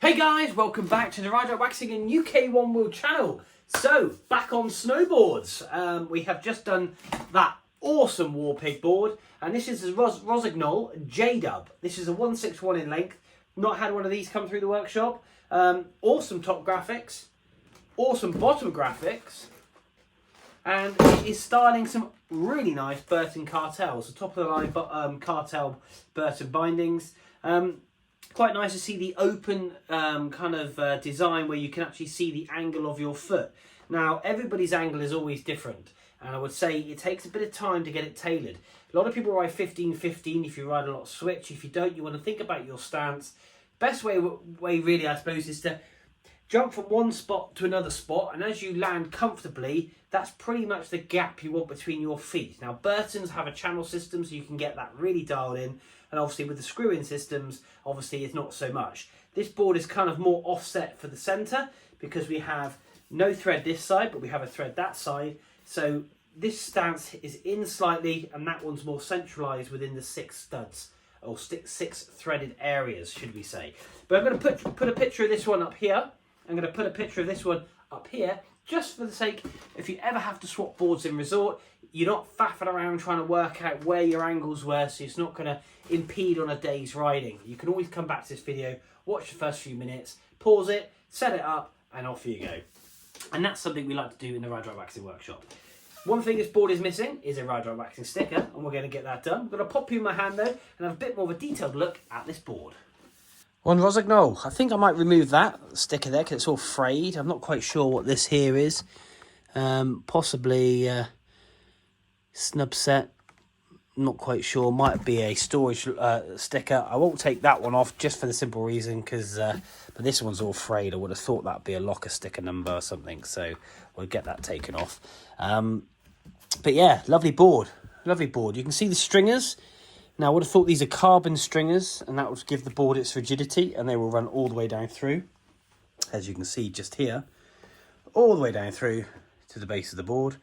Hey guys, welcome back to the Ride Out Waxing and UK One Wheel channel. So, back on snowboards. We have just done that awesome War Pig board, and this is the Rosignol J DUB. This is a 161 in length. Not had one of these come through the workshop. Awesome top graphics, awesome bottom graphics, and it is styling some really nice Burton cartels. The top of the line cartel Burton bindings. Quite nice to see the open design where you can actually see the angle of your foot. Now, everybody's angle is always different, and I would say it takes a bit of time to get it tailored. A lot of people ride 15-15 if you ride a lot of switch. If you don't, you want to think about your stance. Best way really, I suppose, is to jump from one spot to another spot, and as you land comfortably, that's pretty much the gap you want between your feet. Now, Burtons have a channel system, so you can get that really dialed in, and obviously with the screw-in systems, obviously it's not so much. This board is kind of more offset for the centre, because we have no thread this side, but we have a thread that side, so this stance is in slightly, and that one's more centralised within the 6 studs, or 6 threaded areas, should we say. But I'm going to put a picture of this one up here. I'm going to put a picture of this one up here, just for the sake, if you ever have to swap boards in resort, you're not faffing around trying to work out where your angles were, so it's not going to impede on a day's riding. You can always come back to this video, watch the first few minutes, pause it, set it up, and off you go. And that's something we like to do in the Ride Right Waxing workshop. One thing this board is missing is a Ride Right Waxing sticker, and we're going to get that done. I'm going to pop you in my hand though, and have a bit more of a detailed look at this board. On Rosignol, I think I might remove that sticker there because it's all frayed. I'm not quite sure what this here is. Possibly snub set. Not quite sure. Might be a storage sticker. I won't take that one off just for the simple reason because but this one's all frayed. I would have thought that'd be a locker sticker number or something. So we'll get that taken off. But yeah, lovely board. Lovely board. You can see the stringers. Now, I would have thought these are carbon stringers, and that would give the board its rigidity, and they will run all the way down through, as you can see just here, all the way down through to the base of the board.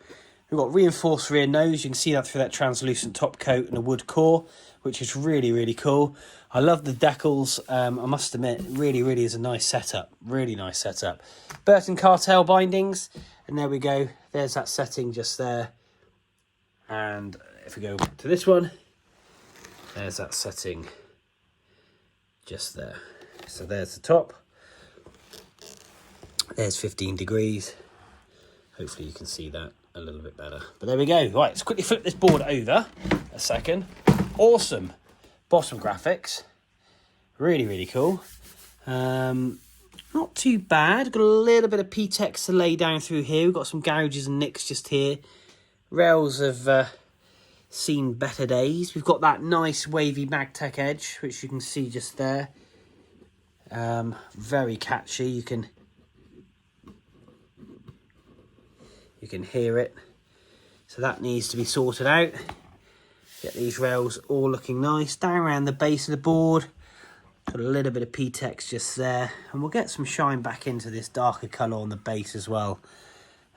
We've got reinforced rear nose. You can see that through that translucent top coat and a wood core, which is really, really cool. I love the decals. I must admit, really, really is a nice setup. Really nice setup. Burton cartel bindings, and there we go. There's that setting just there. And if we go to this one, there's that setting just there. So there's the top. There's 15 degrees. Hopefully you can see that a little bit better. But there we go. Right, let's quickly flip this board over a second. Awesome bottom graphics. Really, really cool. Not too bad. Got a little bit of PTEX to lay down through here. We've got some gouges and nicks just here. Rails have seen better days. We've got that nice wavy Magtech edge, which you can see just there. Very catchy. You can hear it. So that needs to be sorted out. Get these rails all looking nice. Down around the base of the board. Got a little bit of PTEX just there. And we'll get some shine back into this darker colour on the base as well.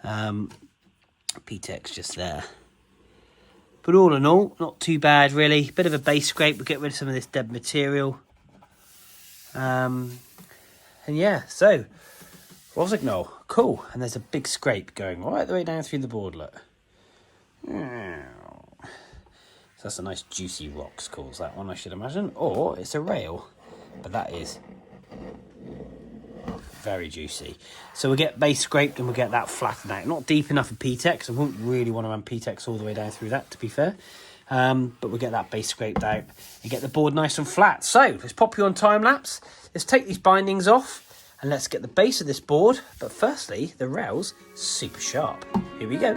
PTEX just there. But all in all, not too bad really. Bit of a base scrape, we'll get rid of some of this dead material. And yeah, so, Rosignol, cool. And there's a big scrape going right the way down through the board, look. So that's a nice juicy rocks calls that one, I should imagine. Or it's a rail, but that is very juicy. So we'll get base scraped and we'll get that flattened out. Not deep enough for PTEX. I wouldn't really want to run PTEX all the way down through that, to be fair. But we'll get that base scraped out and get the board nice and flat. So let's pop you on time lapse. Let's take these bindings off and let's get the base of this board. But firstly, the rails super sharp. Here we go.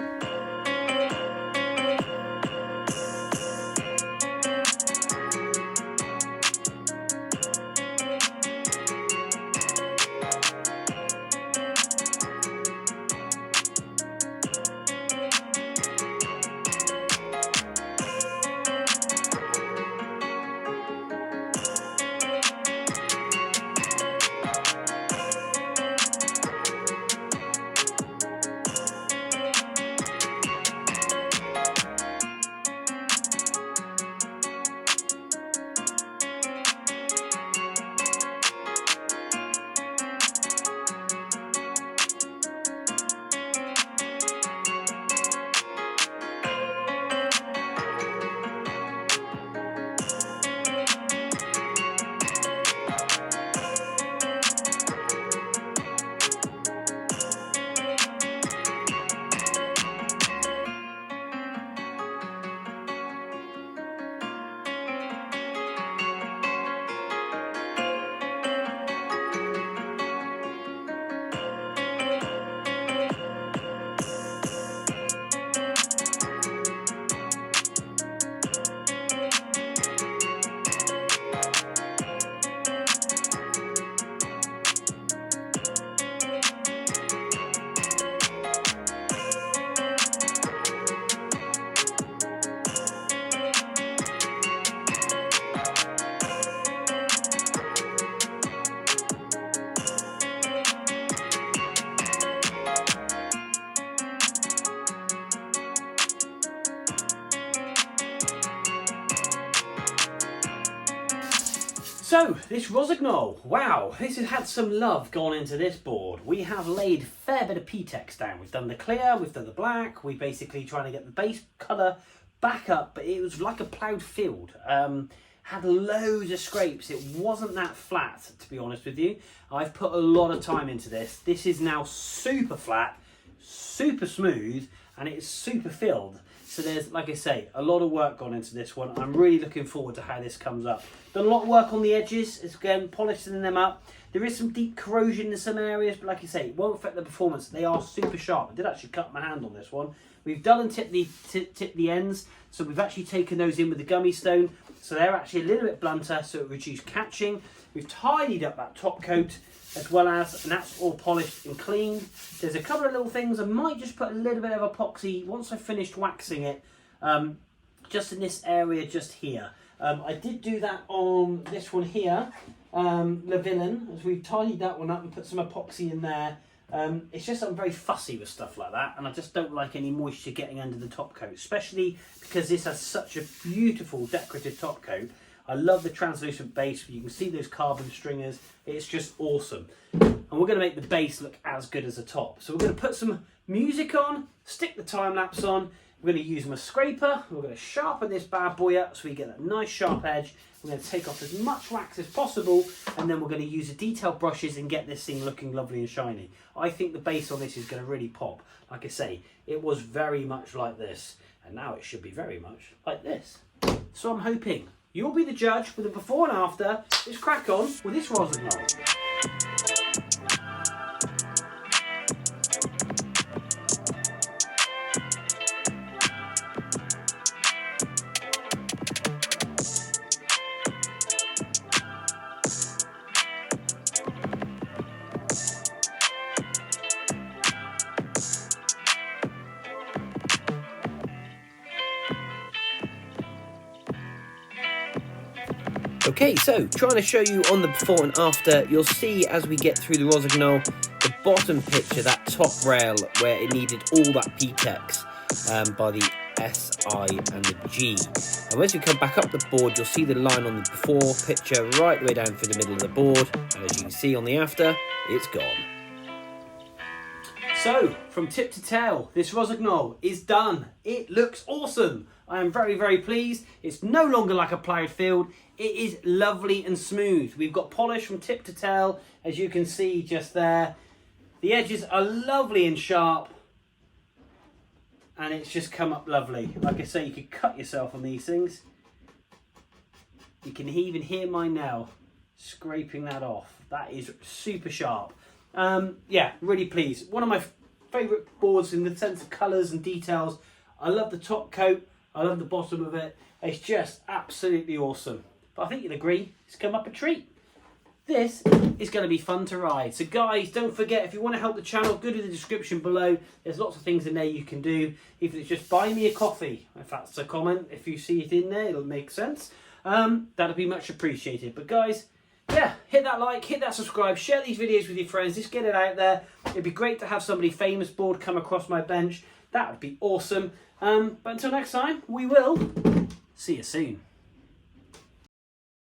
So, this Rosignol, wow, this has had some love gone into this board. We have laid a fair bit of PTEX down. We've done the clear, we've done the black, we're basically trying to get the base colour back up, but it was like a ploughed field. Had loads of scrapes. It wasn't that flat, to be honest with you. I've put a lot of time into this. This is now super flat, super smooth, and it's super filled. So there's, like I say, a lot of work gone into this one. I'm really looking forward to how this comes up. Done a lot of work on the edges, again, polishing them up. There is some deep corrosion in some areas, but like I say, it won't affect the performance. They are super sharp. I did actually cut my hand on this one. We've done and tipped the ends, so we've actually taken those in with the gummy stone, so they're actually a little bit blunter, so it reduces catching. We've tidied up that top coat, as well as, and that's all polished and cleaned. There's a couple of little things. I might just put a little bit of epoxy once I've finished waxing it, just in this area just here. I did do that on this one here, Le Villain, as we've tidied that one up and put some epoxy in there. It's just I'm very fussy with stuff like that, and I just don't like any moisture getting under the top coat, especially because this has such a beautiful decorative top coat. I love the translucent base. You can see those carbon stringers. It's just awesome. And we're going to make the base look as good as the top. So we're going to put some music on, stick the time lapse on. We're going to use my scraper. We're going to sharpen this bad boy up so we get that nice sharp edge. We're going to take off as much wax as possible, and then we're going to use the detailed brushes and get this thing looking lovely and shiny. I think the base on this is going to really pop. Like I say, it was very much like this, and now it should be very much like this. So I'm hoping you'll be the judge with the before and after. Let's crack on with this Rosignol. Okay, so trying to show you on the before and after, you'll see as we get through the Rosignol, the bottom picture, that top rail where it needed all that PTEX by the S, I and the G. And as you come back up the board, you'll see the line on the before picture right the way down through the middle of the board. And as you can see on the after, it's gone. So, from tip to tail, this Rosignol is done. It looks awesome. I am very, very pleased. It's no longer like a ploughed field. It is lovely and smooth. We've got polish from tip to tail, as you can see just there. The edges are lovely and sharp, and it's just come up lovely. Like I say, you could cut yourself on these things. You can even hear my nail scraping that off. That is super sharp. Yeah, really pleased. One of my favourite boards in the sense of colours and details. I love the top coat. I love the bottom of it. It's just absolutely awesome. But I think you'll agree, it's come up a treat. This is going to be fun to ride. So guys, don't forget, if you want to help the channel, go to the description below. There's lots of things in there you can do. Even if it's just buy me a coffee. If that's a comment, if you see it in there, it'll make sense. That'll be much appreciated. But guys, yeah, hit that like, hit that subscribe, share these videos with your friends, just get it out there. It'd be great to have somebody famous board come across my bench. That would be awesome. But until next time, we will see you soon.